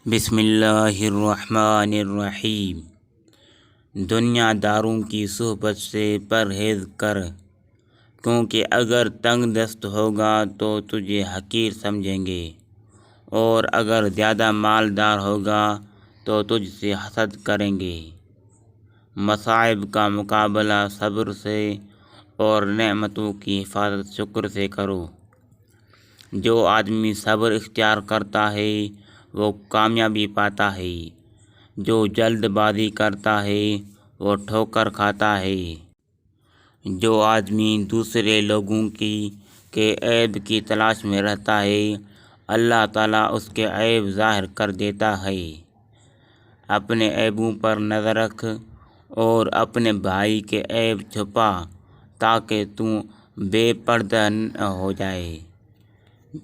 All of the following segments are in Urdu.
بسم اللہ الرحمن الرحیم۔ دنیا داروں کی صحبت سے پرہیز کر، کیونکہ اگر تنگ دست ہوگا تو تجھے حقیر سمجھیں گے، اور اگر زیادہ مالدار ہوگا تو تجھ سے حسد کریں گے۔ مصائب کا مقابلہ صبر سے اور نعمتوں کی حفاظت شکر سے کرو۔ جو آدمی صبر اختیار کرتا ہے وہ کامیابی پاتا ہے، جو جلد بازی کرتا ہے وہ ٹھوکر کھاتا ہے۔ جو آدمی دوسرے لوگوں کے عیب کی تلاش میں رہتا ہے، اللہ تعالیٰ اس کے عیب ظاہر کر دیتا ہے۔ اپنے عیبوں پر نظر رکھ اور اپنے بھائی کے عیب چھپا تاکہ تو بے پردہ ہو جائے۔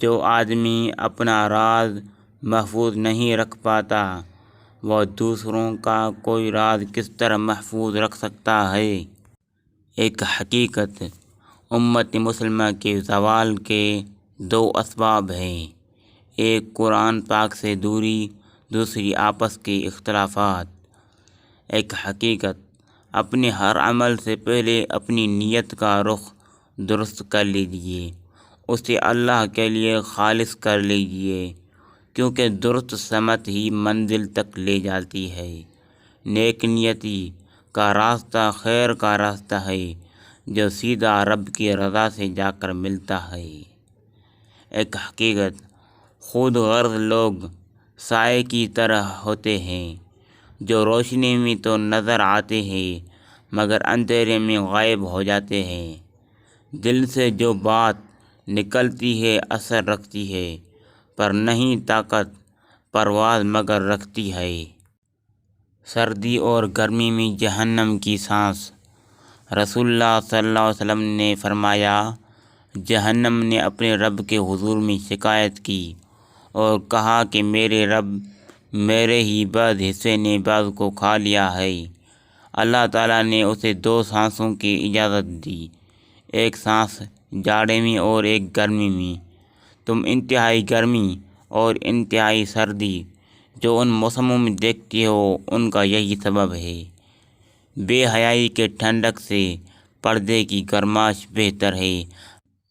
جو آدمی اپنا راز محفوظ نہیں رکھ پاتا، وہ دوسروں کا کوئی راز کس طرح محفوظ رکھ سکتا ہے؟ ایک حقیقت، امت مسلمہ کے زوال کے دو اسباب ہیں، ایک قرآن پاک سے دوری، دوسری آپس کے اختلافات۔ ایک حقیقت، اپنے ہر عمل سے پہلے اپنی نیت کا رخ درست کر لیجئے، اسے اللہ کے لیے خالص کر لیجئے، کیونکہ درست سمت ہی منزل تک لے جاتی ہے۔ نیک نیتی کا راستہ خیر کا راستہ ہے جو سیدھا رب کی رضا سے جا کر ملتا ہے۔ ایک حقیقت، خود غرض لوگ سائے کی طرح ہوتے ہیں، جو روشنی میں تو نظر آتے ہیں مگر اندھیرے میں غائب ہو جاتے ہیں۔ دل سے جو بات نکلتی ہے اثر رکھتی ہے، پر نہیں طاقت پرواز مگر رکھتی ہے۔ سردی اور گرمی میں جہنم کی سانس۔ رسول اللہ صلی اللہ علیہ وسلم نے فرمایا، جہنم نے اپنے رب کے حضور میں شکایت کی اور کہا کہ میرے رب، میرے ہی بعض حصے نے بعض کو کھا لیا ہے۔ اللہ تعالیٰ نے اسے دو سانسوں کی اجازت دی، ایک سانس جاڑے میں اور ایک گرمی میں۔ تم انتہائی گرمی اور انتہائی سردی جو ان موسموں میں دیکھتے ہو ان کا یہی سبب ہے۔ بے حیائی کے ٹھنڈک سے پردے کی گرماش بہتر ہے۔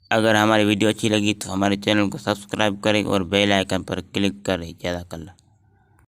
اگر ہماری ویڈیو اچھی لگی تو ہمارے چینل کو سبسکرائب کریں اور بیل آئیکن پر کلک کریں۔ جزاک اللہ۔